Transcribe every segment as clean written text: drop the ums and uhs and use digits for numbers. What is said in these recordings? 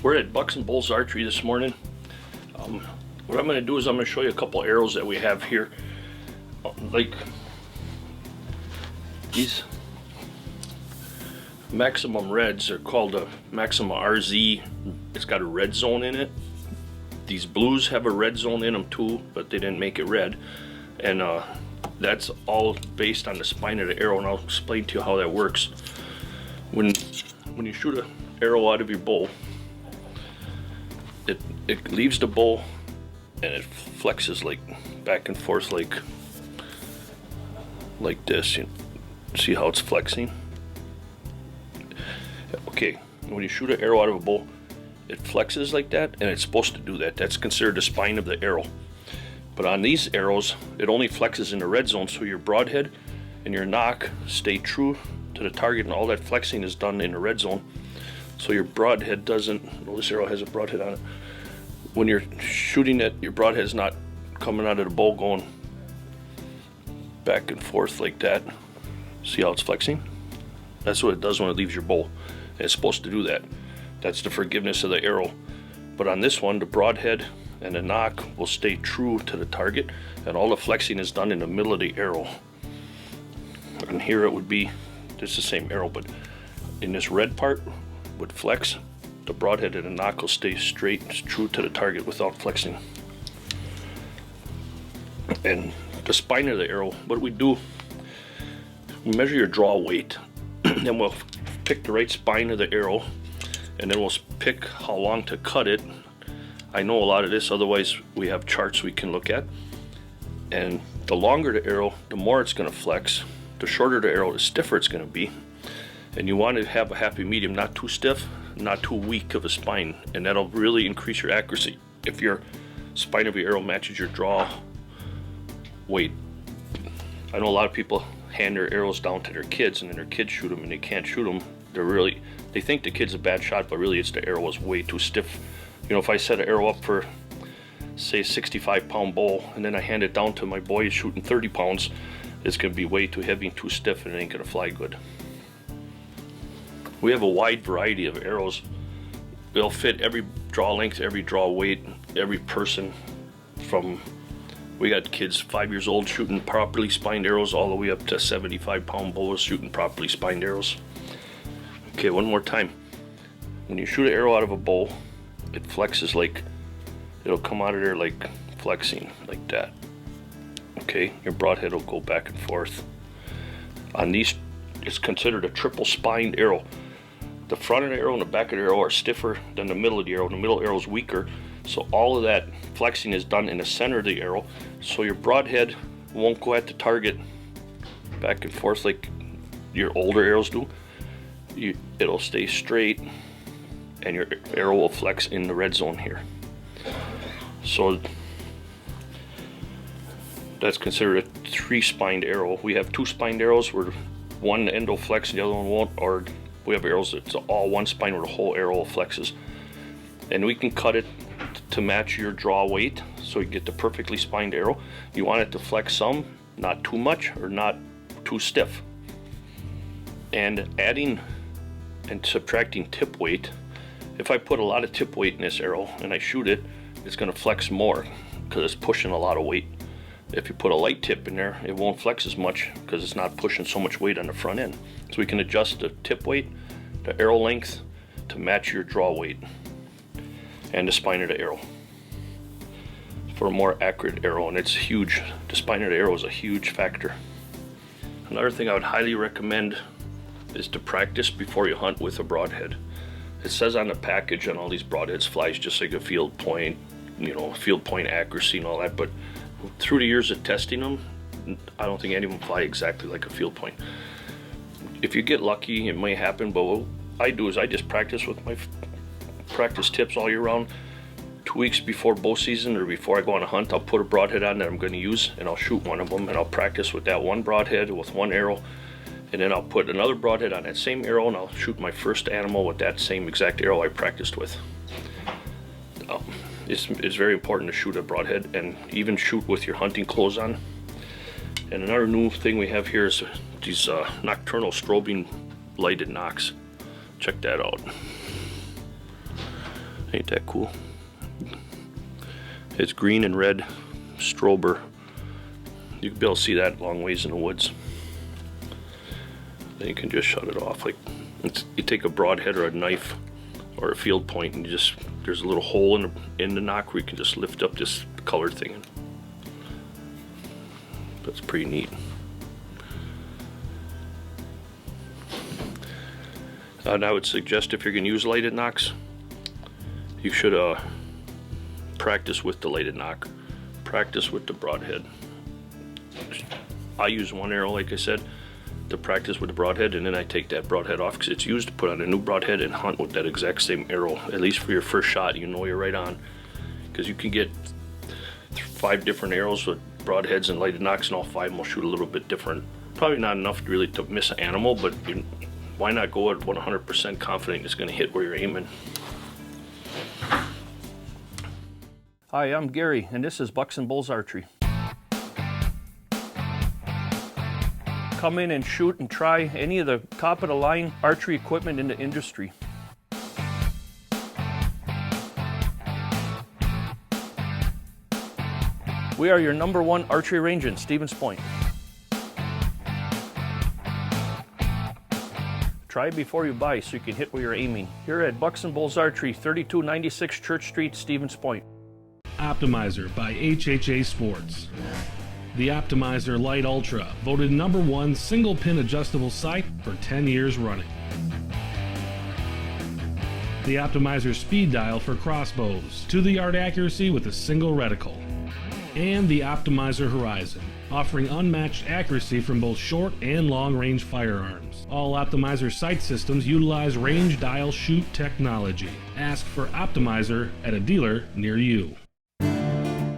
We're at Bucks and Bulls Archery this morning. What I'm going to do is I'm going to show you a couple arrows that we have here. Like these Maximum Reds are called a Maxima RZ. It's got a red zone in it. These blues have a red zone in them too, but they didn't make it red. And that's all based on the spine of the arrow, and I'll explain to you how that works. When you shoot an arrow out of your bow, it leaves the bow and it flexes like back and forth like this. You see how it's flexing? Okay, when you shoot an arrow out of a bow, it flexes like that, and it's supposed to do that. That's considered the spine of the arrow. But on these arrows, it only flexes in the red zone, so your broadhead and your nock stay true to the target, and all that flexing is done in the red zone. So your broadhead doesn't, well, this arrow has a broadhead on it. When you're shooting it, your broadhead's not coming out of the bow going back and forth like that. See how it's flexing? That's what it does when it leaves your bow. And it's supposed to do that. That's the forgiveness of the arrow. But on this one, the broadhead and the nock will stay true to the target, and all the flexing is done in the middle of the arrow. And here it would be, it's the same arrow, but in this red part would flex. The broadhead and the nock will stay straight, true to the target without flexing. And the spine of the arrow, what we do, we measure your draw weight, then we'll pick the right spine of the arrow, and then we'll pick how long to cut it. I know a lot of this, otherwise we have charts we can look at. And the longer the arrow, the more it's going to flex. The shorter the arrow, the stiffer it's going to be. And you want to have a happy medium, not too stiff, not too weak of a spine, and that'll really increase your accuracy. If your spine of your arrow matches your draw weight. I know a lot of people hand their arrows down to their kids, and then their kids shoot them and they can't shoot them. They think the kid's a bad shot, but really it's the arrow is way too stiff. You know, if I set an arrow up for, say, a 65-pound bow, and then I hand it down to my boy who's shooting 30 pounds, it's going to be way too heavy and too stiff, and it ain't going to fly good. We have a wide variety of arrows. They'll fit every draw length, every draw weight, every person. We got kids 5 years old shooting properly spined arrows, all the way up to 75-pound bows shooting properly spined arrows. Okay, one more time. When you shoot an arrow out of a bow, it flexes like, it'll come out of there like flexing, like that. Okay, your broadhead will go back and forth. On these, it's considered a triple spined arrow. The front of the arrow and the back of the arrow are stiffer than the middle of the arrow. The middle arrow is weaker, so all of that flexing is done in the center of the arrow, so your broadhead won't go at the target back and forth like your older arrows do. It'll stay straight, and your arrow will flex in the red zone here. So that's considered a 3-spined arrow. We have 2-spined arrows where one end will flex and the other one won't, or we have arrows that's all one spine where the whole arrow flexes. And we can cut it to match your draw weight, so you get the perfectly spined arrow. You want it to flex some, not too much or not too stiff. And adding and subtracting tip weight, if I put a lot of tip weight in this arrow and I shoot it, it's going to flex more because it's pushing a lot of weight. If you put a light tip in there, it won't flex as much because it's not pushing so much weight on the front end. So we can adjust the tip weight, the arrow length to match your draw weight and the spine of the arrow for a more accurate arrow. And it's huge. The spine of the arrow is a huge factor. Another thing I would highly recommend is to practice before you hunt with a broadhead. It says on the package on all these broadheads flies just like a field point, you know, field point accuracy and all that, but through the years of testing them, I don't think any of them fly exactly like a field point. If you get lucky, it may happen, but what I do is I just practice with my practice tips all year round. 2 weeks before bow season or before I go on a hunt, I'll put a broadhead on that I'm going to use, and I'll shoot one of them, and I'll practice with that one broadhead with one arrow, and then I'll put another broadhead on that same arrow, and I'll shoot my first animal with that same exact arrow I practiced with. It's very important to shoot a broadhead, and even shoot with your hunting clothes on. And another new thing we have here is these nocturnal strobing lighted nocks. Check that out. Ain't that cool? It's green and red strober. You can be able to see that long ways in the woods. Then you can just shut it off. Like you take a broadhead or a knife or a field point, and there's a little hole in the nock where you can just lift up this colored thing. That's pretty neat. And I would suggest if you're going to use lighted nocks, you should practice with the lighted nock. Practice with the broadhead. I use one arrow, like I said, to practice with the broadhead, and then I take that broadhead off because it's used to put on a new broadhead and hunt with that exact same arrow. At least for your first shot, you know you're right on. Because you can get 5 different arrows with broadheads and lighted nocks, and all 5 of them will shoot a little bit different. Probably not enough really to miss an animal, but why not go at 100% confident it's going to hit where you're aiming? Hi, I'm Gary, and this is Bucks and Bulls Archery. Come in and shoot and try any of the top of the line archery equipment in the industry. We are your #1 archery range in Stevens Point. Try before you buy so you can hit where you're aiming. Here at Bucks and Bulls Archery, 3296 Church Street, Stevens Point. Optimizer by HHA Sports. The Optimizer Lite Ultra, voted #1 single pin adjustable sight for 10 years running. The Optimizer Speed Dial for crossbows, to the yard accuracy with a single reticle. And the Optimizer Horizon, offering unmatched accuracy from both short and long range firearms. All Optimizer sight systems utilize range dial shoot technology. Ask for Optimizer at a dealer near you.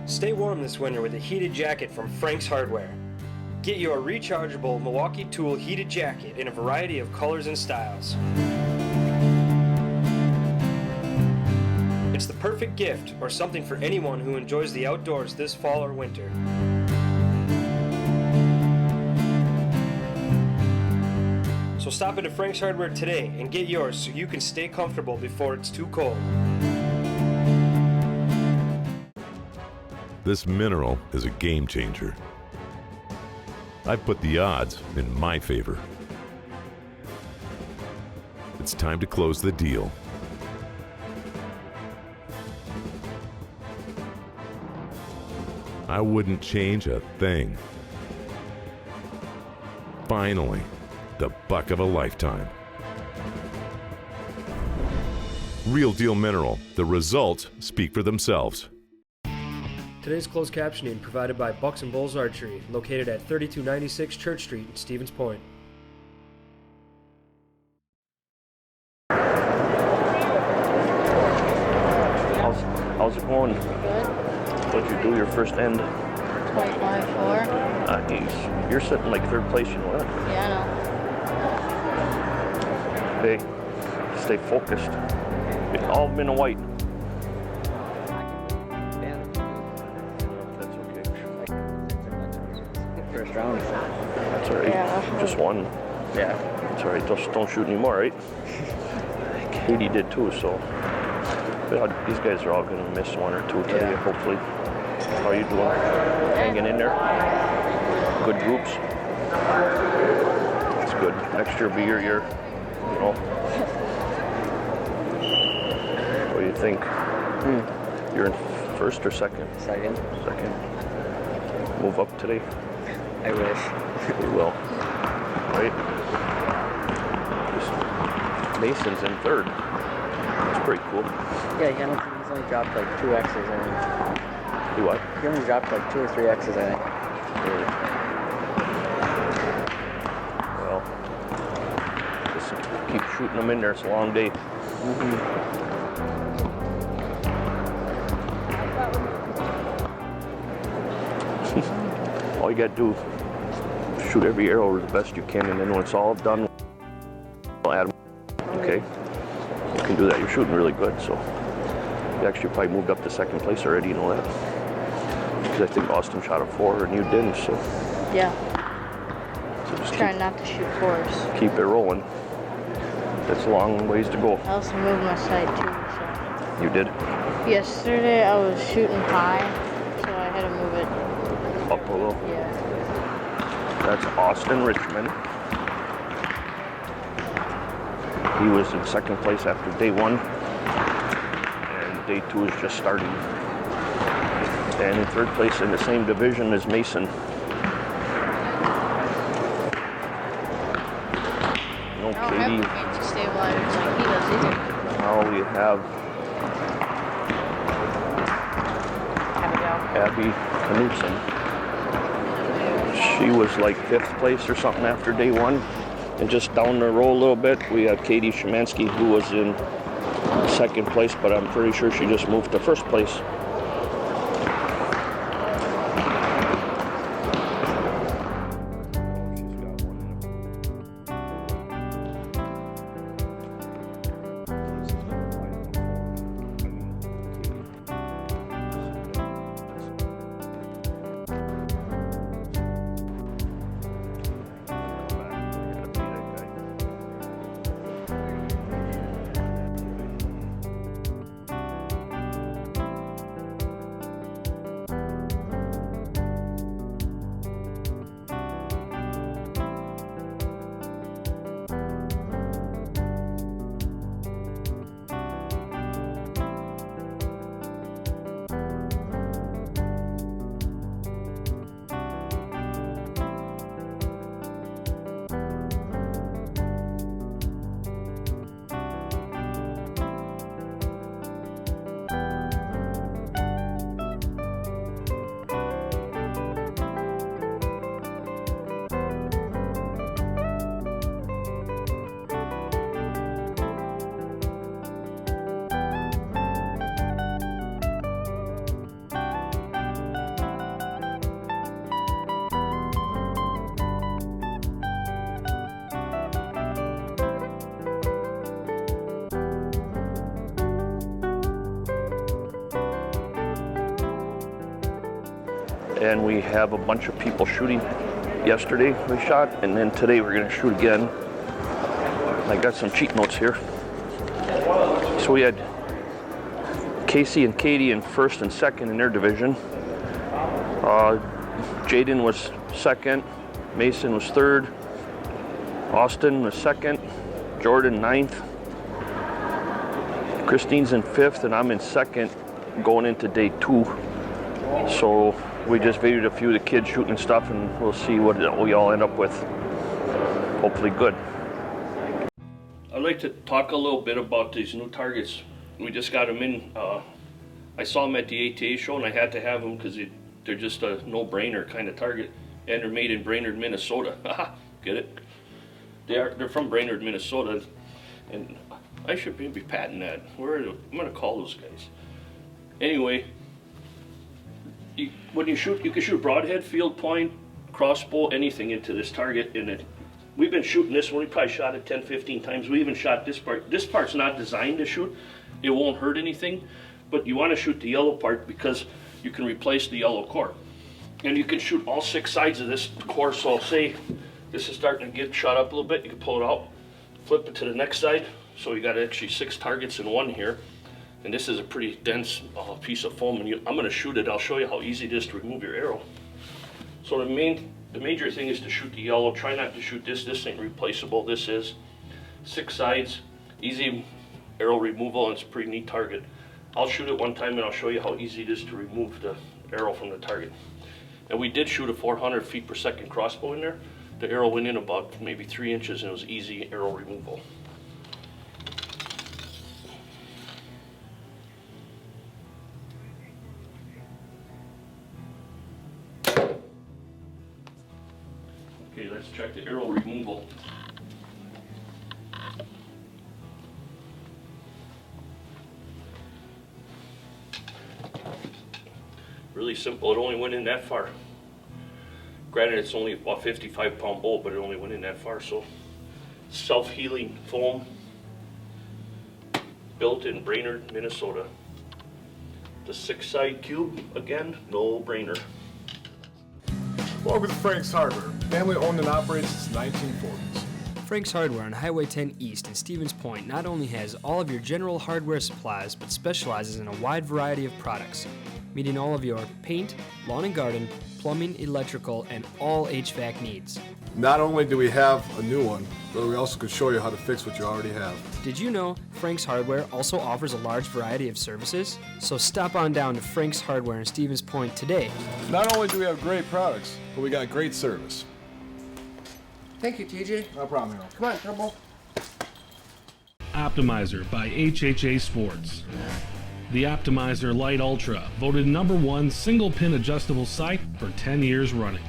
Stay warm this winter with a heated jacket from Frank's Hardware. Get your rechargeable Milwaukee Tool heated jacket in a variety of colors and styles. It's the perfect gift or something for anyone who enjoys the outdoors this fall or winter. So stop into Frank's Hardware today and get yours so you can stay comfortable before it's too cold. This mineral is a game changer. I've put the odds in my favor. It's time to close the deal. I wouldn't change a thing. Finally, the buck of a lifetime. Real Deal Mineral. The results speak for themselves. Today's closed captioning provided by Bucks and Bulls Archery, located at 3296 Church Street in Stevens Point. How's it going? Good. What'd you do your first end? 25-4. You're sitting like 3rd place, you know that? Yeah, I know. Hey, stay focused. All men in white. That's okay. First round. That's all right. Yeah. Just one. Yeah. It's all right. Just don't shoot anymore, right? Katie did too, so. But these guys are all going to miss 1 or 2 today, Yeah. hopefully. How are you doing? Hanging in there? Good groups? That's good. Next year will be your year, you know. What do you think? You're in 1st or 2nd? Second. 2nd. Move up today? I wish. You will. Right? Mason's in 3rd. That's pretty cool. Yeah, he's only dropped like 2 X's, I think. Do what? He only dropped like 2 or 3 X's, I think. Really? Well, just keep shooting them in there. It's a long day. All you gotta do is shoot every arrow the best you can, and then when it's all done, I'll add them. Okay? You can do that. You're shooting really good, so you actually probably moved up to 2nd place already, you know that? Because I think Austin shot a 4 and you didn't, so. Yeah. So just Trying not to shoot 4s. keep it rolling. That's a long ways to go. I also moved my sight too, so. You did? Yesterday I was shooting high, so I had to move it. Up a little. Yeah. That's Austin Richmond. He was in second place after day 1. And day 2 is just starting. And in third place in the same division as Mason. No I don't Katie. have fancy stabilizers like he does either. Now we have Abby Knudsen. She was like 5th place or something after day 1. And just down the road a little bit, we have Katie Szymanski, who was in 2nd place, but I'm pretty sure she just moved to 1st place. And we have a bunch of people shooting. Yesterday we shot, and then today we're gonna shoot again. I got some cheat notes here. So we had Casey and Katie in 1st and 2nd in their division. Jaden was 2nd, Mason was 3rd, Austin was 2nd, Jordan 9th, Christine's in 5th, and I'm in 2nd going into day 2. So we just videoed a few of the kids shooting and stuff, and we'll see what we all end up with. Hopefully good. I'd like to talk a little bit about these new targets. We just got them in. I saw them at the ATA show, and I had to have them because they're just a no-brainer kind of target. And they're made in Brainerd, Minnesota. Get it? They're from Brainerd, Minnesota, and I should maybe patent that. I'm gonna call those guys. Anyway. When you shoot, you can shoot broadhead, field point, crossbow, anything into this target. And we've been shooting this one. We probably shot it 10, 15 times. We even shot this part. This part's not designed to shoot. It won't hurt anything. But you want to shoot the yellow part because you can replace the yellow core. And you can shoot all 6 sides of this core. So say this is starting to get shot up a little bit. You can pull it out, flip it to the next side. So you got actually 6 targets in one here. And this is a pretty dense piece of foam, and I'm going to shoot it. I'll show you how easy it is to remove your arrow. So the major thing is to shoot the yellow. Try not to shoot this. This ain't replaceable. This is 6 sides, easy arrow removal, and it's a pretty neat target. I'll shoot it one time, and I'll show you how easy it is to remove the arrow from the target. And we did shoot a 400 feet per second crossbow in there. The arrow went in about maybe 3 inches, and it was easy arrow removal. Okay, let's check the arrow removal. Really simple, it only went in that far. Granted, it's only about 55-pound bolt, but it only went in that far, so self-healing foam, built in Brainerd, Minnesota. The 6-side cube, again, no brainer. Welcome to Frank's Hardware, family owned and operated since the 1940s. Frank's Hardware on Highway 10 East in Stevens Point not only has all of your general hardware supplies, but specializes in a wide variety of products, meeting all of your paint, lawn and garden, plumbing, electrical, and all HVAC needs. Not only do we have a new one, but we also can show you how to fix what you already have. Did you know Frank's Hardware also offers a large variety of services? So stop on down to Frank's Hardware in Stevens Point today. Not only do we have great products, but we got great service. Thank you, TJ. No problem, Harold. Come on, Turbo. Optimizer by HHA Sports. The Optimizer Lite Ultra, voted #1 single pin adjustable sight for 10 years running.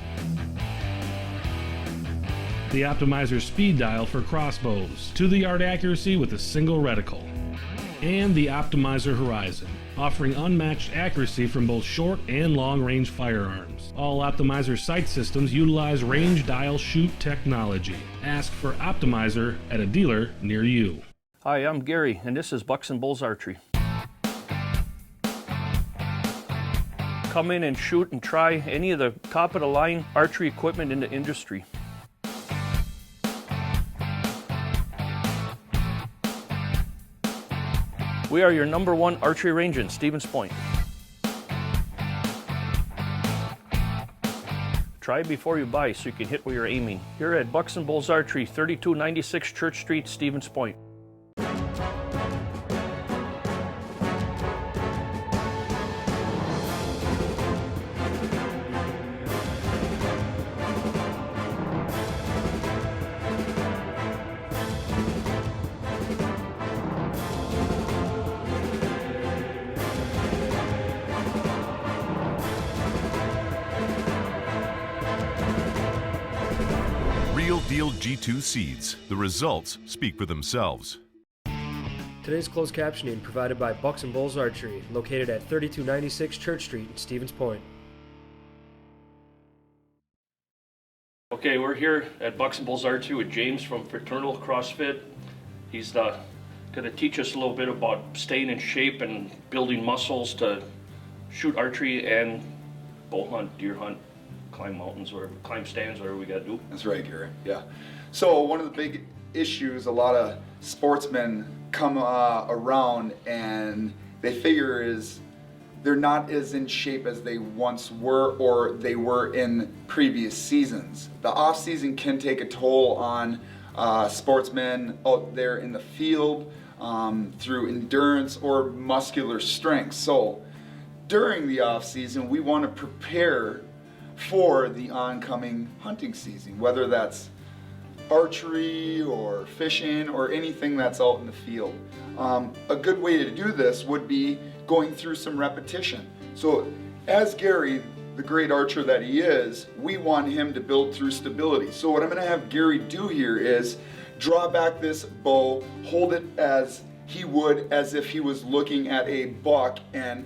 The Optimizer Speed Dial for crossbows, to the yard accuracy with a single reticle. And the Optimizer Horizon, offering unmatched accuracy from both short and long range firearms. All Optimizer sight systems utilize range dial shoot technology. Ask for Optimizer at a dealer near you. Hi, I'm Gary, and this is Bucks and Bulls Archery. Come in and shoot and try any of the top-of-the-line archery equipment in the industry. We are your #1 archery range in Stevens Point. Try before you buy so you can hit where you're aiming. Here at Bucks and Bulls Archery, 3296 Church Street, Stevens Point. Real Deal G2 seeds. The results speak for themselves. Today's closed captioning provided by Bucks and Bulls Archery, located at 3296 Church Street in Stevens Point. Okay, we're here at Bucks and Bulls Archery with James from Fraternal CrossFit. He's going to teach us a little bit about staying in shape and building muscles to shoot archery and bow hunt, deer hunt, climb mountains, or climb stands, whatever we got to do. That's right, Gary. Yeah. So one of the big issues a lot of sportsmen come around and they figure is they're not as in shape as they once were or they were in previous seasons. The off season can take a toll on sportsmen out there in the field through endurance or muscular strength. So during the off season, we want to prepare for the oncoming hunting season, whether that's archery or fishing or anything that's out in the field. A good way to do this would be going through some repetition. So as Gary, the great archer that he is, we want him to build through stability. So what I'm going to have Gary do here is draw back this bow, hold it as he would as if he was looking at a buck, and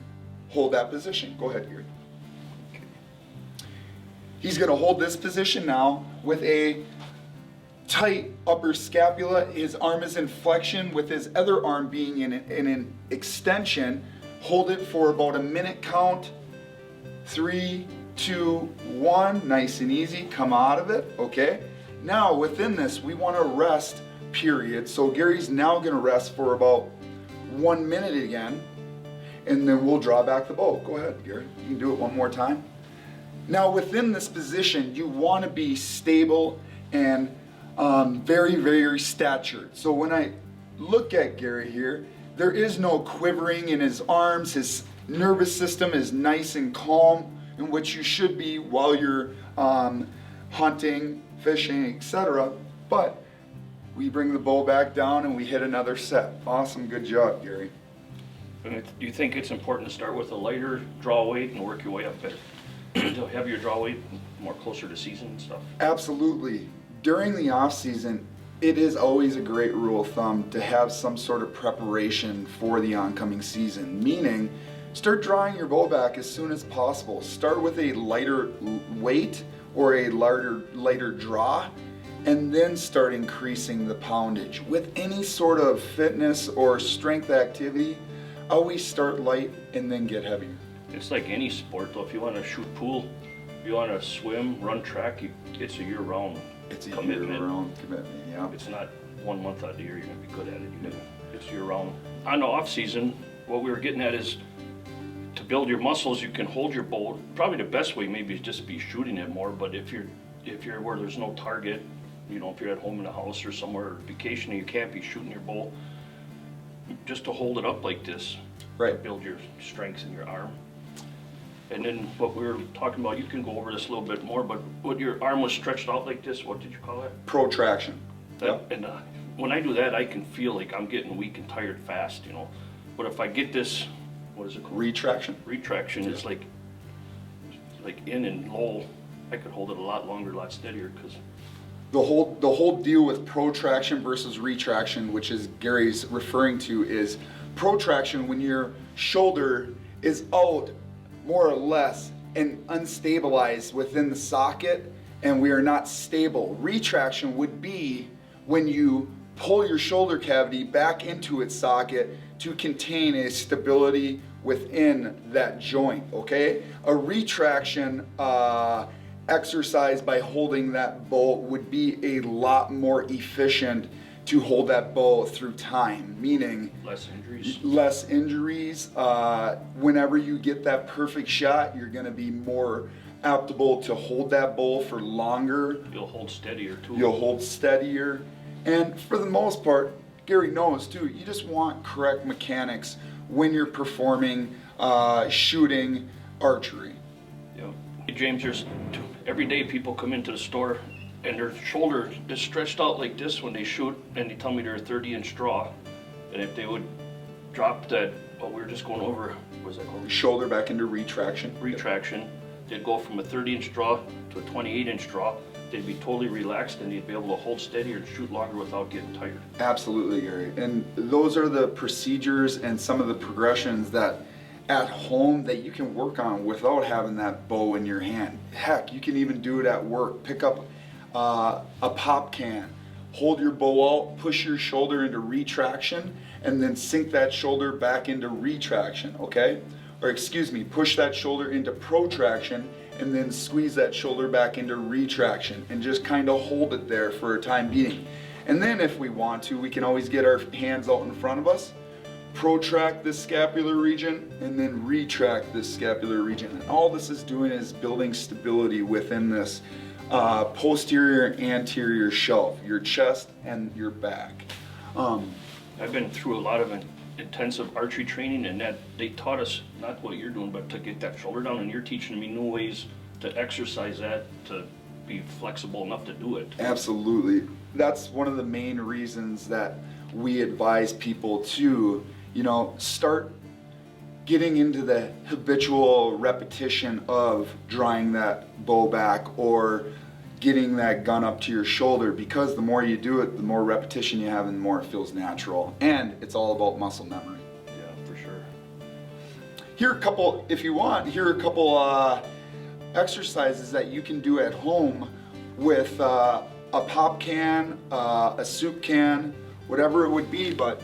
hold that position. Go ahead, Gary. He's going to hold this position now with a tight upper scapula. His arm is in flexion with his other arm being in an extension. Hold it for about a minute count. 3, 2, 1. Nice and easy. Come out of it. Okay. Now within this, we want a rest period. So Gary's now going to rest for about 1 minute again, and then we'll draw back the bow. Go ahead, Gary. You can do it one more time. Now within this position, you want to be stable and very, very statured. So when I look at Gary here, there is no quivering in his arms. His nervous system is nice and calm, in which you should be while you're hunting, fishing, etc. But we bring the bow back down and we hit another set. Awesome, good job, Gary. And do you think it's important to start with a lighter draw weight and work your way up to heavier draw weight, more closer to season and stuff? Absolutely. During the off season, it is always a great rule of thumb to have some sort of preparation for the oncoming season, meaning start drawing your bow back as soon as possible. Start with a lighter weight or a lighter draw, and then start increasing the poundage. With any sort of fitness or strength activity, always start light and then get heavier. It's like any sport though. If you want to shoot pool, if you want to swim, run track, it's a year-round It's a commitment. year-round commitment, yeah. It's not 1 month out of the year you're gonna be good at it. It's year-round. On the off season, what we were getting at is to build your muscles, you can hold your bow. Probably the best way maybe is just be shooting it more. But if you're where there's no target, you know, if you're at home in the house or somewhere vacationing, you can't be shooting your bow. Just to hold it up like this, Right. to build your strength in your arm. And then what we were talking about, you can go over this a little bit more, but when your arm was stretched out like this, what did you call that? Protraction. And when I do that, I can feel like I'm getting weak and tired fast, you know. But if I get this, what is it called? Retraction. Retraction is like in and low. I could hold it a lot longer, a lot steadier, because The whole deal with protraction versus retraction, which is Gary's referring to, is protraction when your shoulder is out more or less and unstabilized within the socket and we are not stable. Retraction would be when you pull your shoulder cavity back into its socket to contain a stability within that joint, okay? A retraction exercise by holding that bow would be a lot more efficient to hold that bow through time, meaning less injuries. Whenever you get that perfect shot, you're going to be more aptable to hold that bow for longer. you'll hold steadier too. You'll hold steadier, and for the most part, Gary knows too, you just want correct mechanics when you're performing shooting archery. Yeah. Hey, James, every day people come into the store and their shoulder is stretched out like this when they shoot, and they tell me they're a 30-inch draw. And if they would drop that, what we were just going over, what was that called? Shoulder back into retraction. Retraction. They'd go from a 30-inch draw to a 28-inch draw. They'd be totally relaxed and they'd be able to hold steady or shoot longer without getting tired. Absolutely, Gary. And those are the procedures and some of the progressions that at home that you can work on without having that bow in your hand. Heck, you can even do it at work. Pick up a pop can, hold your bow out, push your shoulder into retraction, and then sink that shoulder back into retraction, okay? Or excuse me, push that shoulder into protraction and then squeeze that shoulder back into retraction and just kind of hold it there for a time being. And then if we want to, we can always get our hands out in front of us, protract this scapular region, and then retract this scapular region. And all this is doing is building stability within this posterior and anterior shelf, your chest and your back. I've been through a lot of intensive archery training, and that they taught us not what you're doing, but to get that shoulder down, and you're teaching me new ways to exercise that, to be flexible enough to do it. Absolutely. That's one of the main reasons that we advise people to, you know, start getting into the habitual repetition of drawing that bow back or getting that gun up to your shoulder, because the more you do it, the more repetition you have and the more it feels natural. And it's all about muscle memory. Yeah, for sure. Here are a couple, if you want, here are a couple exercises that you can do at home with a pop can, a soup can, whatever it would be, but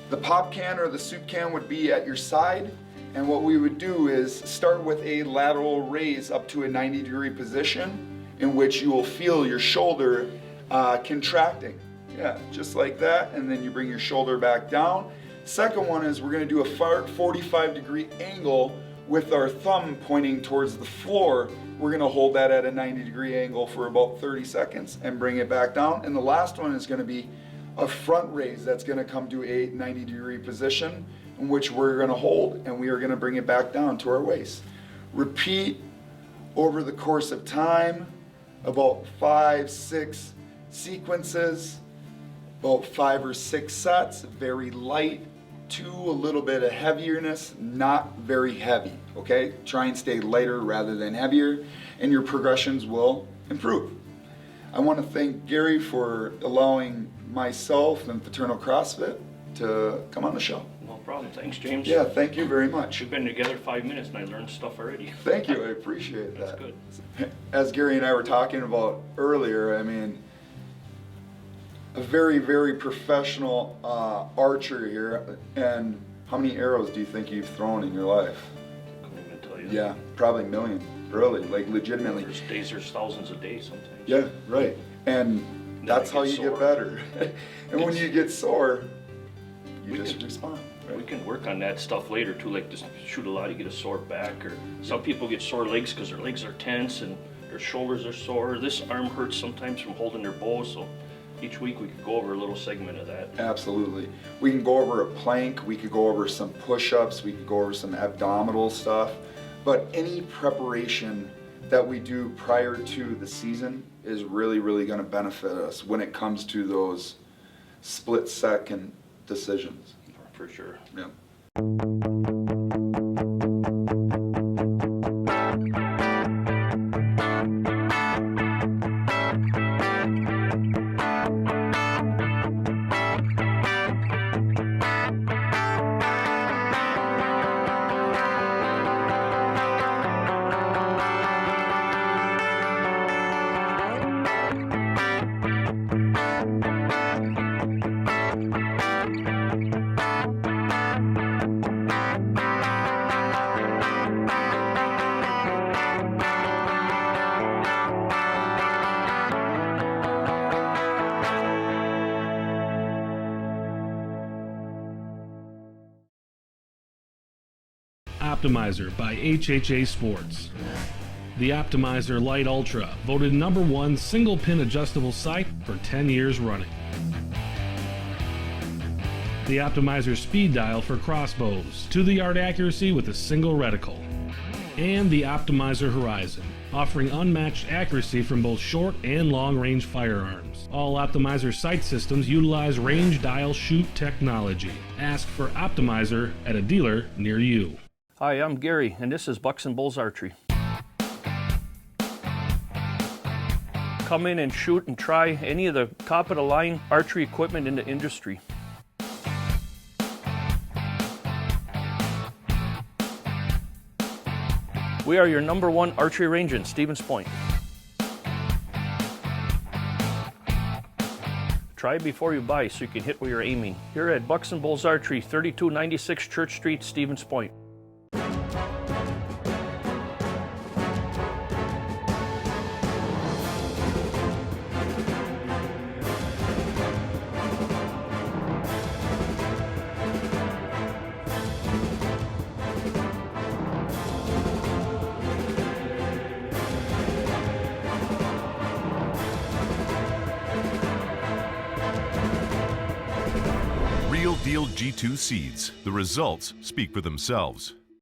the pop can or the soup can would be at your side, and what we would do is start with a lateral raise up to a 90-degree position in which you will feel your shoulder contracting. Yeah, just like that, and then you bring your shoulder back down. Second one is we're going to do a 45-degree angle with our thumb pointing towards the floor. We're going to hold that at a 90-degree angle for about 30 seconds and bring it back down. And the last one is going to be a front raise that's going to come to a 90-degree position in which we're going to hold, and we are going to bring it back down to our waist. Repeat over the course of time, about 5-6 sequences, about 5 or 6 sets, very light to a little bit of heavierness, not very heavy, okay? Try and stay lighter rather than heavier, and your progressions will improve. I want to thank Gary for allowing myself and Paternal CrossFit to come on the show. No problem. Thanks, James. Yeah, thank you very much. We've been together 5 minutes and I learned stuff already. Thank you, I appreciate that. That's good. As Gary and I were talking about earlier, I mean, a very, very professional archer here. And how many arrows do you think you've thrown in your life? Couldn't even tell you. Yeah, probably a million, really, like legitimately. There's days, there's thousands a day sometimes. Yeah, right. And that's how you sore. get better. And when you get sore, you just respond. We can work on that stuff later too, like just shoot a lot, you get a sore back, or some people get sore legs because their legs are tense and their shoulders are sore. This arm hurts sometimes from holding their bow, so each week we could go over a little segment of that. Absolutely. We can go over a plank, we could go over some push-ups, we could go over some abdominal stuff, but any preparation that we do prior to the season is really, really going to benefit us when it comes to those split-second decisions. For sure. Yeah. Optimizer by HHA Sports. The Optimizer Lite Ultra, voted #1 single pin adjustable sight for 10 years running. The Optimizer Speed Dial for crossbows, to the yard accuracy with a single reticle. And the Optimizer Horizon, offering unmatched accuracy from both short and long range firearms. All Optimizer sight systems utilize range dial shoot technology. Ask for Optimizer at a dealer near you. Hi, I'm Gary, and this is Bucks and Bulls Archery. Come in and shoot and try any of the top-of-the-line archery equipment in the industry. We are your #1 archery range in Stevens Point. Try before you buy so you can hit where you're aiming. Here at Bucks and Bulls Archery, 3296 Church Street, Stevens Point. Real deal G2 seeds. The results speak for themselves.